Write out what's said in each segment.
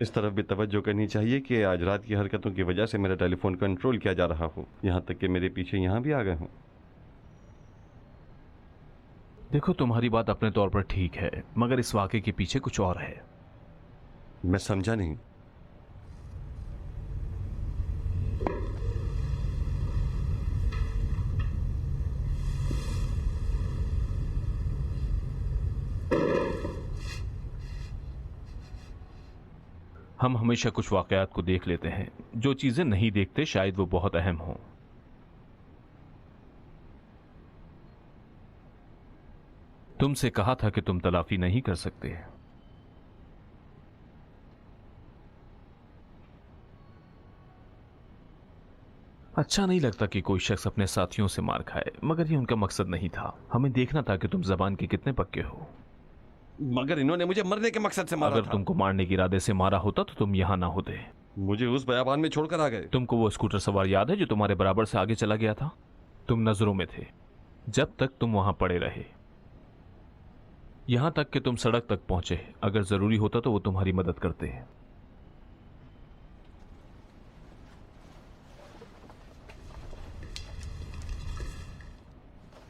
इस तरफ भी तवज्जो करनी चाहिए कि आज रात की हरकतों की वजह से मेरा टेलीफोन कंट्रोल किया जा रहा हो, यहाँ तक कि मेरे पीछे यहाँ भी आ गए हों। देखो, तुम्हारी बात अपने तौर पर ठीक है, मगर इस वाक़े के पीछे कुछ और है। मैं समझा नहीं। हम हमेशा कुछ वाक़यात को देख लेते हैं, जो चीजें नहीं देखते शायद वो बहुत अहम हों। तुमसे कहा था कि तुम तलाफी नहीं कर सकते। अच्छा नहीं लगता कि कोई शख्स अपने साथियों से मार खाए, मगर ये उनका मकसद नहीं था। हमें देखना था कि तुम जबान के कितने पक्के हो। मगर इन्होंने मुझे मरने के मकसद से मारा अगर था। तुमको मारने के इरादे से मारा होता तो तुम यहाँ ना होते। मुझे उस बयाबान में छोड़कर आ गए। तुमको वो स्कूटर सवार याद है जो तुम्हारे बराबर से आगे चला गया था? तुम नजरों में थे जब तक तुम वहां पड़े रहे, यहां तक कि तुम सड़क तक पहुंचे। अगर जरूरी होता तो वो तुम्हारी मदद करते।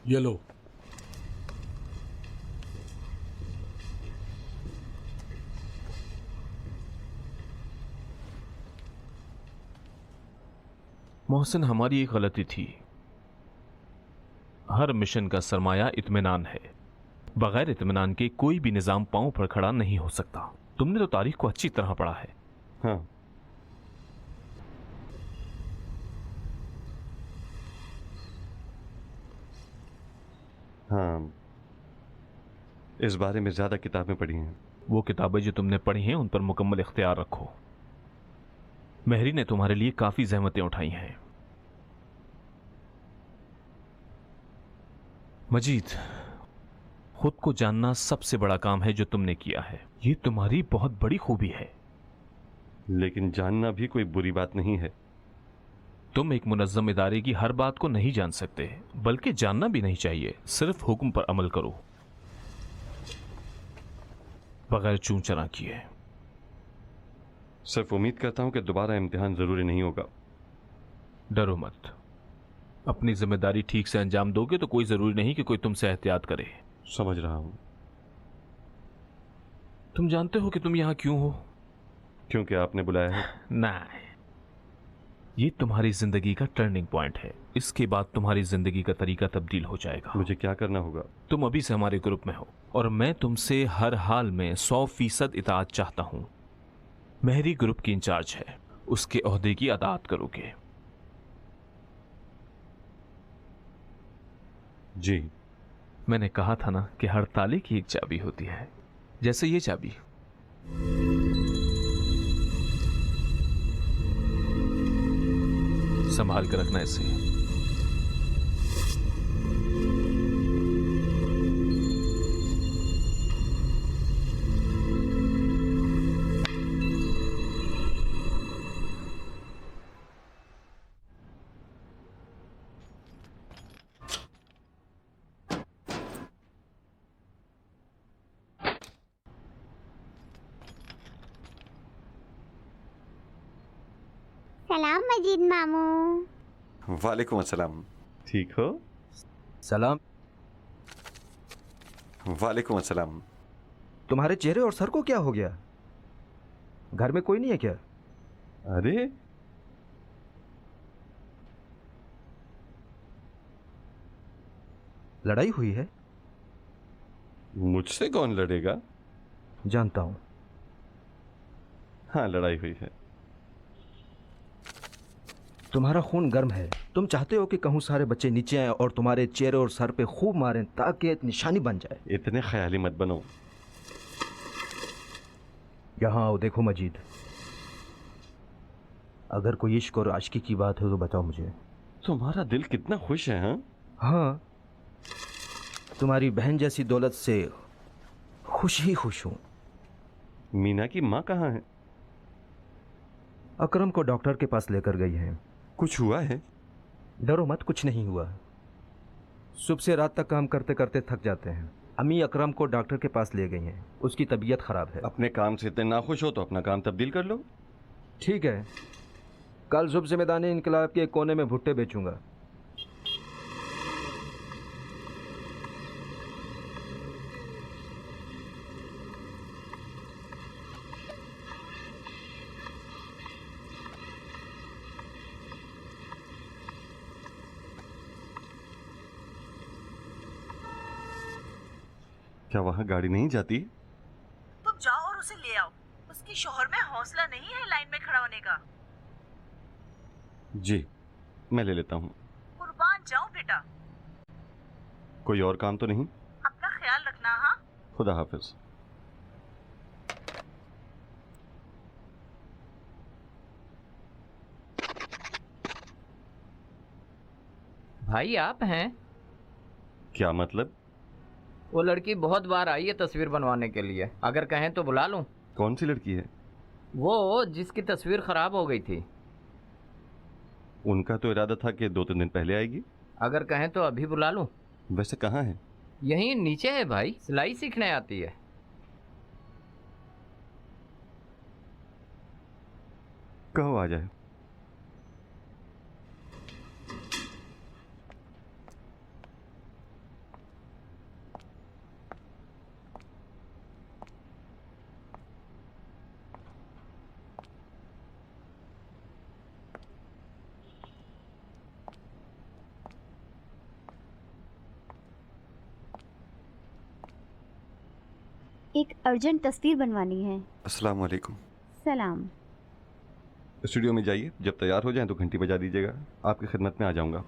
ये लो। मोहसिन, हमारी एक गलती थी। हर मिशन का सरमाया इत्मीनान है। बगैर इत्मीनान के कोई भी निजाम पांव पर खड़ा नहीं हो सकता। तुमने तो तारीख को अच्छी तरह पढ़ा है। हाँ, हाँ, इस बारे में ज्यादा किताबें पढ़ी हैं। वो किताबें जो तुमने पढ़ी हैं उन पर मुकम्मल इख्तियार रखो। मेहरी ने तुम्हारे लिए काफी जहमतें उठाई हैं। मजीद, खुद को जानना सबसे बड़ा काम है जो तुमने किया है। ये तुम्हारी बहुत बड़ी खूबी है। लेकिन जानना भी कोई बुरी बात नहीं है। तुम एक मुनज़्ज़म इदारे की हर बात को नहीं जान सकते, बल्कि जानना भी नहीं चाहिए। सिर्फ हुक्म पर अमल करो, बगैर चूं चना किए। सिर्फ उम्मीद करता हूं कि दोबारा इम्तिहान जरूरी नहीं होगा। डरो मत। अपनी जिम्मेदारी ठीक से अंजाम दोगे तो कोई जरूरी नहीं कि कोई तुमसे एहतियात करे। समझ रहा हूं। तुम जानते हो कि तुम यहां क्यों हो? क्योंकि आपने बुलाया है। नहीं, ये तुम्हारी जिंदगी का टर्निंग पॉइंट है। इसके बाद तुम्हारी जिंदगी का तरीका तब्दील हो जाएगा। मुझे क्या करना होगा? तुम अभी से हमारे ग्रुप में हो और मैं तुमसे हर हाल में 100% इताअत चाहता हूं। मेहरी ग्रुप की इंचार्ज है, उसके ओहदे की अताअत करोगे। जी। मैंने कहा था ना कि हर ताले की एक चाबी होती है, जैसे ये चाबी। संभाल कर रखना इसे। सलाम मजीद मामू। वालेकुम अस्सलाम। ठीक हो? सलाम। वालेकुम अस्सलाम। तुम्हारे चेहरे और सर को क्या हो गया? घर में कोई नहीं है क्या? अरे, लड़ाई हुई है? मुझसे कौन लड़ेगा? जानता हूं। हाँ, लड़ाई हुई है। तुम्हारा खून गर्म है। तुम चाहते हो कि कहूं सारे बच्चे नीचे आए और तुम्हारे चेहरे और सर पे खूब मारें ताकि एक निशानी बन जाए। इतने ख्याली मत बनो। यहाँ आओ, देखो मजीद, अगर कोई इश्क और आशिकी की बात है तो बताओ मुझे। तुम्हारा दिल कितना खुश है। हाँ, हाँ, तुम्हारी बहन जैसी दौलत से खुश ही खुश हूं। मीना की माँ कहाँ है? अकरम को डॉक्टर के पास लेकर गई हैं। कुछ हुआ है? डरो मत, कुछ नहीं हुआ। सुबह से रात तक काम करते करते थक जाते हैं। अम्मी अकरम को डॉक्टर के पास ले गई हैं। उसकी तबीयत ख़राब है। अपने काम से इतने नाखुश हो तो अपना काम तब्दील कर लो। ठीक है, कल सुबह से मैदानी इनकलाब के एक कोने में भुट्टे बेचूंगा। क्या वहाँ गाड़ी नहीं जाती? तुम जाओ और उसे ले आओ। उसके शौहर में हौसला नहीं है लाइन में खड़ा होने का। जी, मैं ले लेता हूँ। कुर्बान जाओ बेटा। कोई और काम तो नहीं? अपना ख्याल रखना। हाँ, खुदा हाफिज। भाई आप हैं? क्या मतलब? वो लड़की बहुत बार आई है तस्वीर बनवाने के लिए, अगर कहें तो बुला लूं। कौन सी लड़की है? वो जिसकी तस्वीर खराब हो गई थी। उनका तो इरादा था कि 2-3 दिन पहले आएगी। अगर कहें तो अभी बुला लूं। वैसे कहाँ है? यहीं नीचे है भाई, सिलाई सीखने आती है। कहो आ जाए। एक अर्जेंट तस्वीर बनवानी है। अस्सलाम वालेकुम। सलाम। स्टूडियो में जाइए, जब तैयार हो जाए तो घंटी बजा दीजिएगा। आपकी खिदमत में आ जाऊंगा।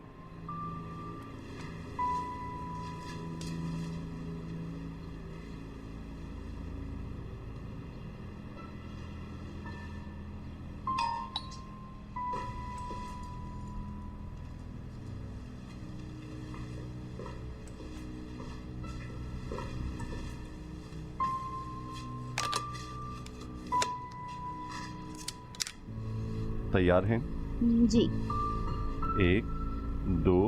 तैयार हैं? जी। 1 2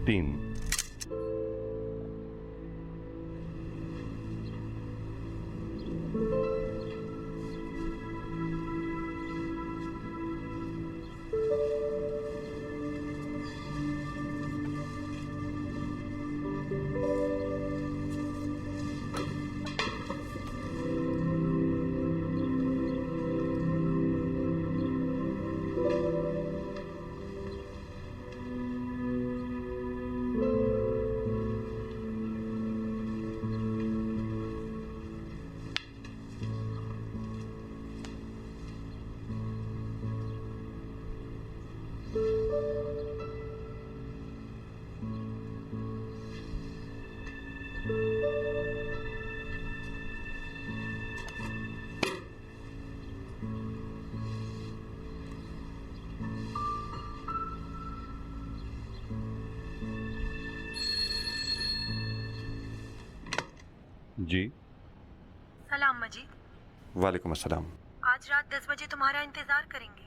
3। जी। सलाम मजीद। वालेकुम अस्सलाम। आज रात 10 बजे तुम्हारा इंतजार करेंगे।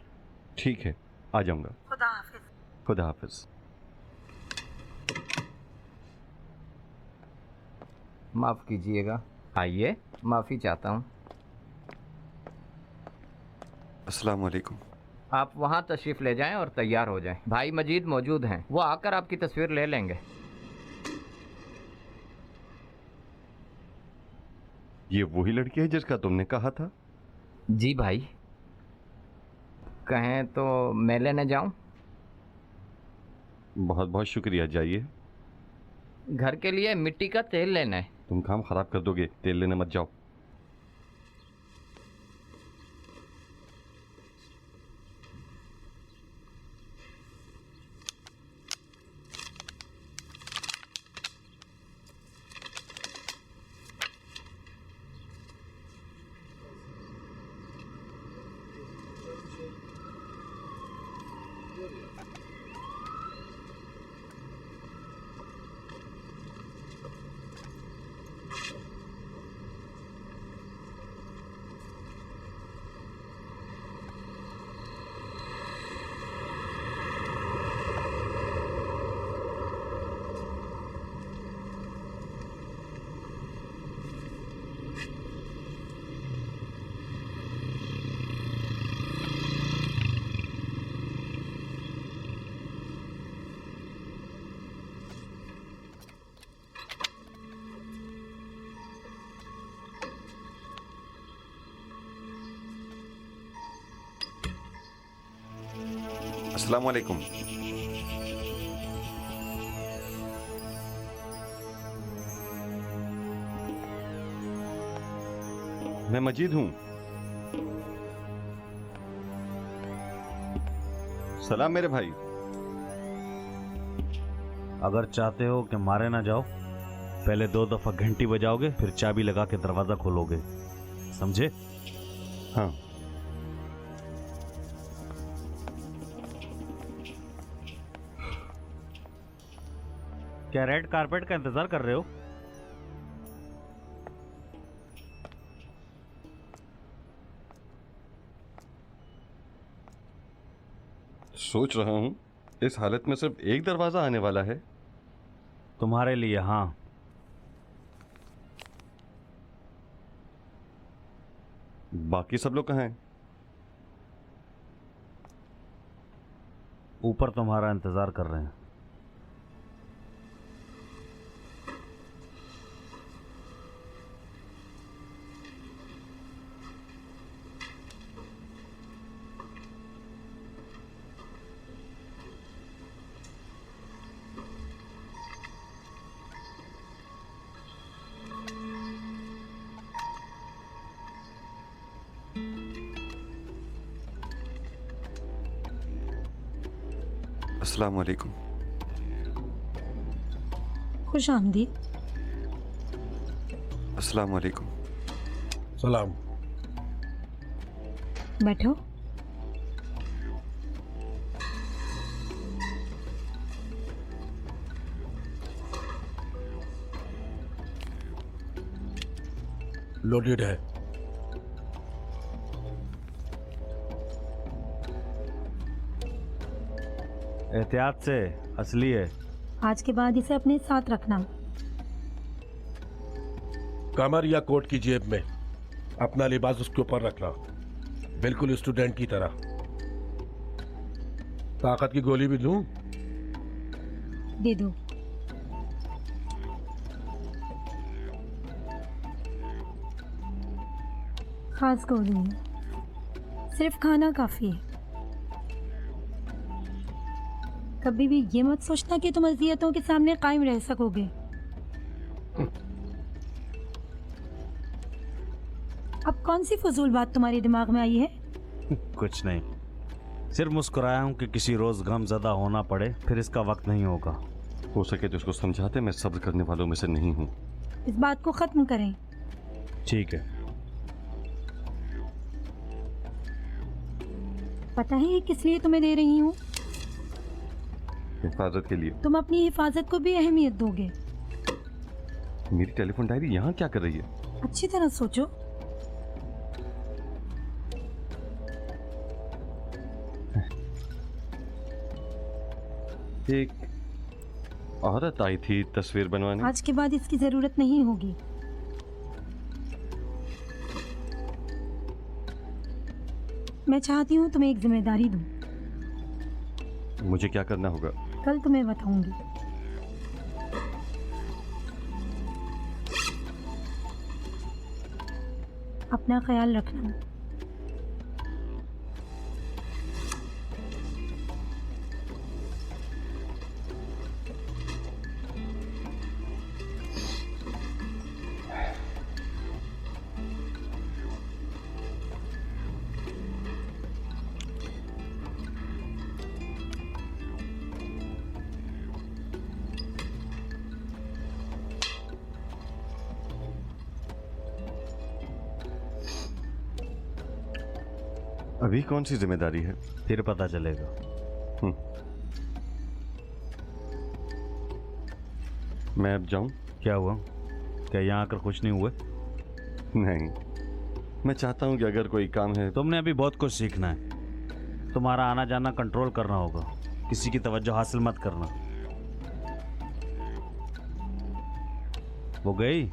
ठीक है, आ जाऊंगा। खुदा हाफिज। खुदा हाफिज। माफ़ कीजिएगा। आइए, माफ़ी चाहता हूँ। अस्सलाम वालेकुम। आप वहाँ तशरीफ़ ले जाएं और तैयार हो जाएं। भाई मजीद मौजूद हैं, वो आकर आपकी तस्वीर ले लेंगे। ये वही लड़की है जिसका तुमने कहा था? जी भाई। कहें तो मैं लेने जाऊँ? बहुत बहुत शुक्रिया, जाइए। घर के लिए मिट्टी का तेल लेना है। तुम काम खराब कर दोगे, तेल लेने मत जाओ। अस्सलाम वालेकुम। मैं मजीद हूँ। सलाम मेरे भाई। अगर चाहते हो कि मारे ना जाओ, पहले 2 दफा घंटी बजाओगे, फिर चाबी लगा के दरवाजा खोलोगे, समझे? हाँ। क्या रेड कारपेट का इंतजार कर रहे हो? सोच रहा हूँ इस हालत में सिर्फ एक दरवाजा आने वाला है। तुम्हारे लिए हाँ। बाकी सब लोग कहाँ हैं? ऊपर तुम्हारा इंतजार कर रहे हैं। अस्सलाम वालेकुम। खुश आमदीद। अस्सलाम वालेकुम। सलाम। बैठो। लोडेड है। एहतियात से, असली है। आज के बाद इसे अपने साथ रखना। कमर या कोट की जेब में अपना लिबास उसके ऊपर रखना, बिल्कुल स्टूडेंट की तरह। ताकत की गोली भी दूं? दे दो। खास गोली है, सिर्फ खाना काफी है। कभी भी ये मत सोचना कि तुम अज़ियतों के सामने कायम रह सकोगे। अब कौन सी फजूल बात तुम्हारे दिमाग में आई है? कुछ नहीं, सिर्फ मुस्कुराया हूं कि किसी रोज गम ज़दा होना पड़े, फिर इसका वक्त नहीं होगा। हो सके तो उसको समझाते, मैं सब्र करने वालों में से नहीं हूँ। इस बात को खत्म करें। ठीक है। पता है ये किस लिए तुम्हें दे रही हूँ? हिफाजत के लिए। तुम अपनी हिफाजत को भी अहमियत दोगे। मेरी टेलीफोन डायरी यहाँ क्या कर रही है? अच्छी तरह सोचो। एक औरत आई थी तस्वीर बनवाने। आज के बाद इसकी जरूरत नहीं होगी। मैं चाहती हूँ तुम्हें एक जिम्मेदारी दूँ। मुझे क्या करना होगा? कल तुम्हें बताऊंगी। अपना ख्याल रखना। अभी कौन सी जिम्मेदारी है? फिर पता चलेगा। मैं अब जाऊं? क्या हुआ? क्या यहाँ आकर खुश नहीं हुए? नहीं, मैं चाहता हूं कि अगर कोई काम है। तुमने अभी बहुत कुछ सीखना है। तुम्हारा आना जाना कंट्रोल करना होगा, किसी की तवज्जो हासिल मत करना। वो गई?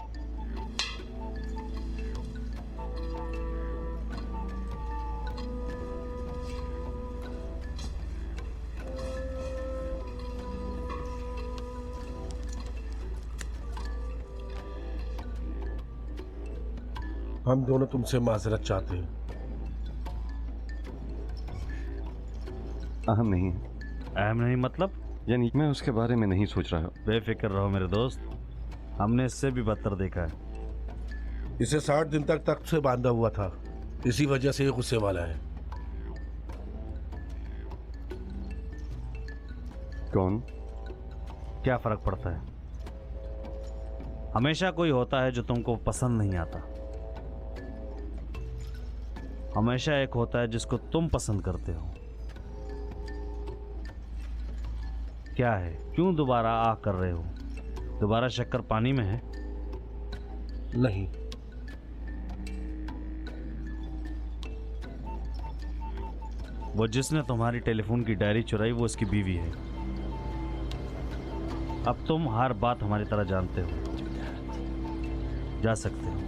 हम दोनों तुमसे माजरत चाहते हैं। अहम नहीं है। अहम नहीं मतलब? यानी मैं उसके बारे में नहीं सोच रहा। बेफिक्र रहो मेरे दोस्त, हमने इससे भी बदतर देखा है। इसे 60 दिन तक तख्त से बांधा हुआ था, इसी वजह से ये गुस्से वाला है। कौन? क्या फर्क पड़ता है? हमेशा कोई होता है जो तुमको पसंद नहीं आता, हमेशा एक होता है जिसको तुम पसंद करते हो। क्या है, क्यों दोबारा आह कर रहे हो? दोबारा शक्कर पानी में है? नहीं, वो जिसने तुम्हारी टेलीफोन की डायरी चुराई वो उसकी बीवी है। अब तुम हर बात हमारी तरह जानते हो, जा सकते हो।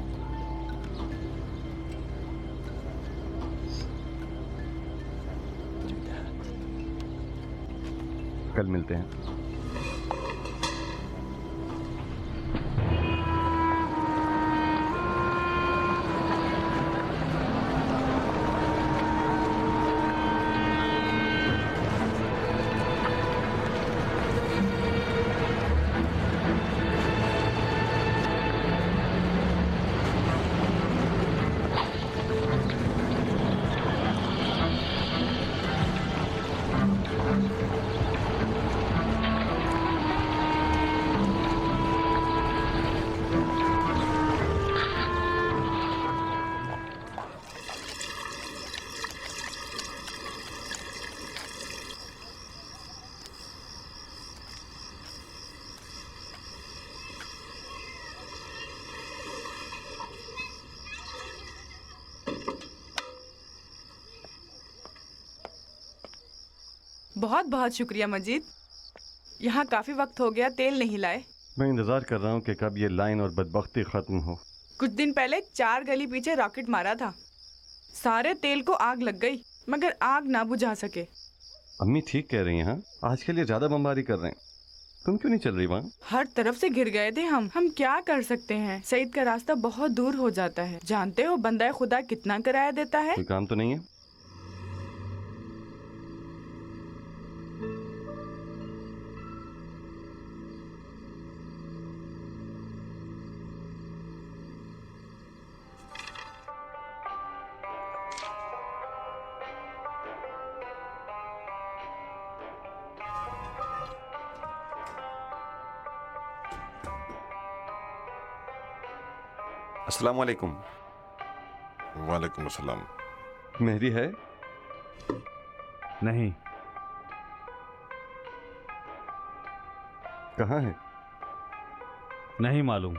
कल मिलते हैं। बहुत बहुत शुक्रिया मजीद। यहाँ काफी वक्त हो गया, तेल नहीं लाए। मैं इंतजार कर रहा हूँ कि कब ये लाइन और बदबख्ती खत्म हो। कुछ दिन पहले 4 गली पीछे रॉकेट मारा था, सारे तेल को आग लग गई मगर आग ना बुझा सके। अम्मी ठीक कह रही हैं। हाँ, आज के लिए ज्यादा बमबारी कर रहे हैं। तुम क्यों नहीं चल रही वहाँ? हर तरफ से घिर गए थे हम क्या कर सकते हैं? सईद का रास्ता बहुत दूर हो जाता है। जानते हो बंदा खुदा कितना किराया देता है? कोई काम तो नहीं है? अस्सलाम वालेकुम। वालेकुम अस्सलाम। मेहरी है? नहीं। कहाँ है? नहीं मालूम।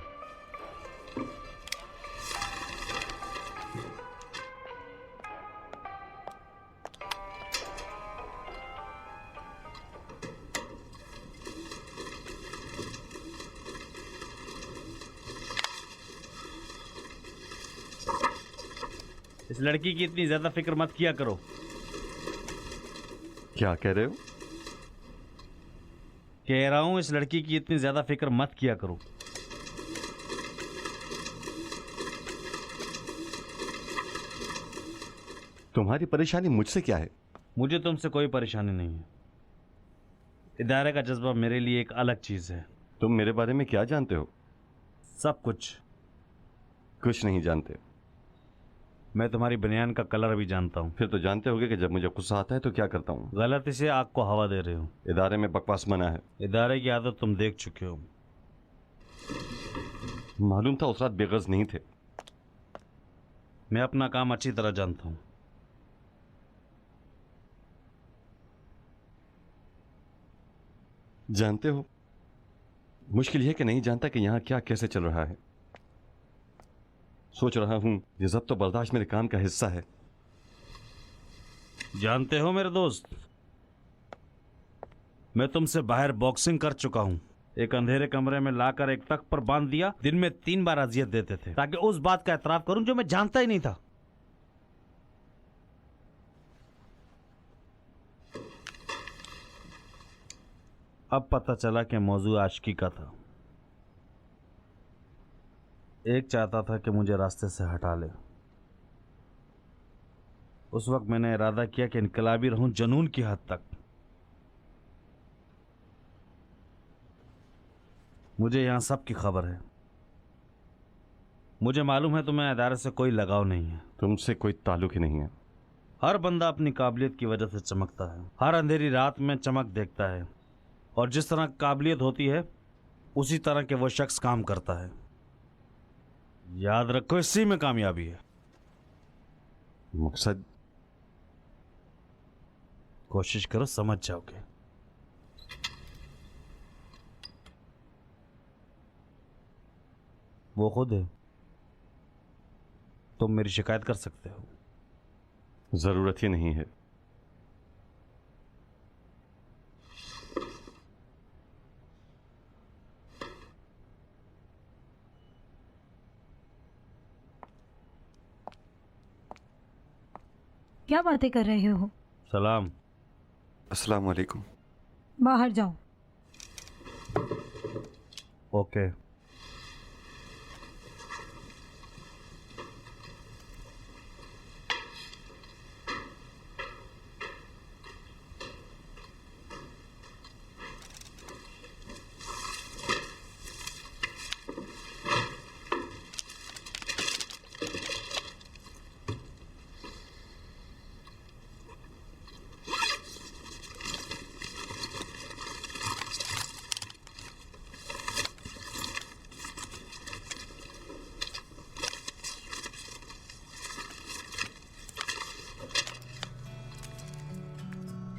इस लड़की की इतनी ज्यादा फिक्र मत किया करो। क्या कह रहे हो? कह रहा हूं इस लड़की की इतनी ज्यादा फिक्र मत किया करो। तुम्हारी परेशानी मुझसे क्या है? मुझे तुमसे कोई परेशानी नहीं है। इदारे का जज्बा मेरे लिए एक अलग चीज है। तुम मेरे बारे में क्या जानते हो? सब कुछ। कुछ नहीं जानते। मैं तुम्हारी बनियान का कलर भी जानता हूँ। फिर तो जानते होगे कि जब मुझे गुस्सा आता है तो क्या करता हूँ। गलती से आग को हवा दे रहे हो। इदारे में बकवास मना है। इदारे की आदत तुम देख चुके हो। मालूम था उस रात बेगर्ज नहीं थे। मैं अपना काम अच्छी तरह जानता हूँ। जानते हो, मुश्किल यह कि नहीं जानता कि यहाँ क्या कैसे चल रहा है। सोच रहा हूँ ये जब्त तो बर्दाश्त मेरे काम का हिस्सा है। जानते हो मेरे दोस्त, मैं तुमसे बाहर बॉक्सिंग कर चुका हूँ। एक अंधेरे कमरे में लाकर एक तख्त पर बांध दिया, दिन में 3 बार अजियत देते थे ताकि उस बात का एतराफ करूं जो मैं जानता ही नहीं था। अब पता चला कि मौजू आशिकी का था। एक चाहता था कि मुझे रास्ते से हटा ले। उस वक्त मैंने इरादा किया कि इनकलाबी रहूं जुनून की हद तक। मुझे यहाँ सब की खबर है। मुझे मालूम है तुम्हें इदारे से कोई लगाव नहीं है। तुमसे कोई ताल्लुक ही नहीं है। हर बंदा अपनी काबिलियत की वजह से चमकता है, हर अंधेरी रात में चमक देखता है, और जिस तरह काबिलियत होती है उसी तरह के वो शख्स काम करता है। याद रखो, इसी में कामयाबी है। मकसद? कोशिश करो, समझ जाओगे। वो खुद है। तुम मेरी शिकायत कर सकते हो। जरूरत ही नहीं है। क्या बातें कर रहे हो? सलाम। अस्सलाम वालेकुम। बाहर जाओ। ओके।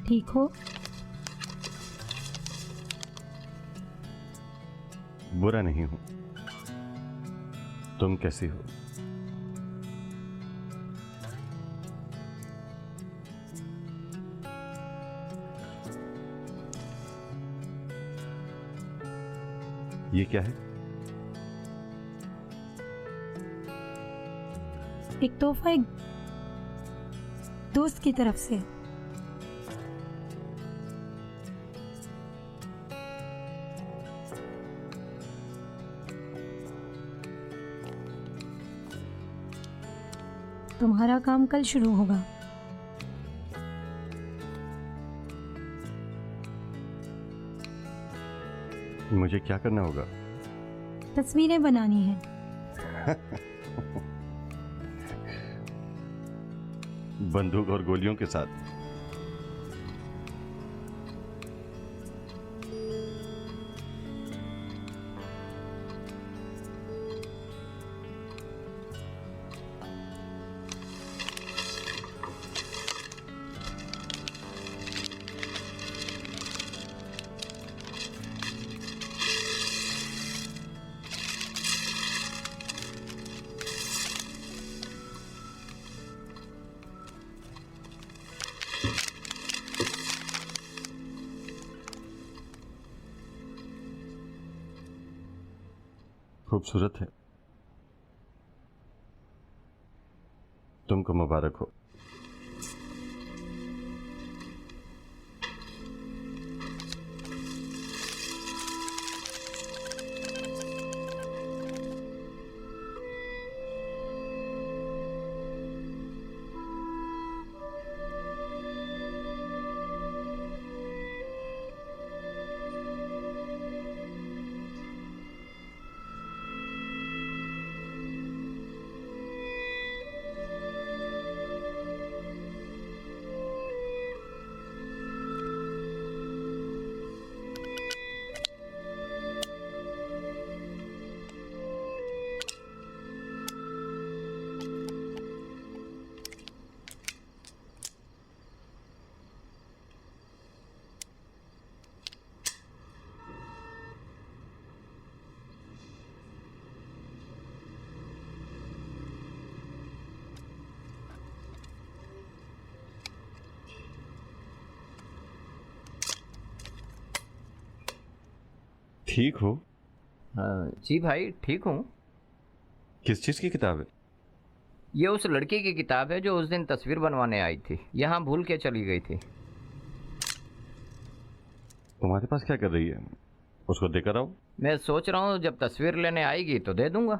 ठीक हो? बुरा नहीं हूं। तुम कैसी हो? ये क्या है? एक तोहफा एक दोस्त की तरफ से। तुम्हारा काम कल शुरू होगा। मुझे क्या करना होगा? तस्वीरें बनानी है। बंदूक और गोलियों के साथ? खूबसूरत है। तुमको मुबारक हो। ठीक हो? जी भाई, ठीक हूँ। किस चीज की किताब है? ये उस लड़की की किताब है जो उस दिन तस्वीर बनवाने आई थी, यहाँ भूल के चली गई थी। तुम्हारे पास क्या कर रही है? उसको देकर आओ। मैं सोच रहा हूँ जब तस्वीर लेने आएगी तो दे दूंगा।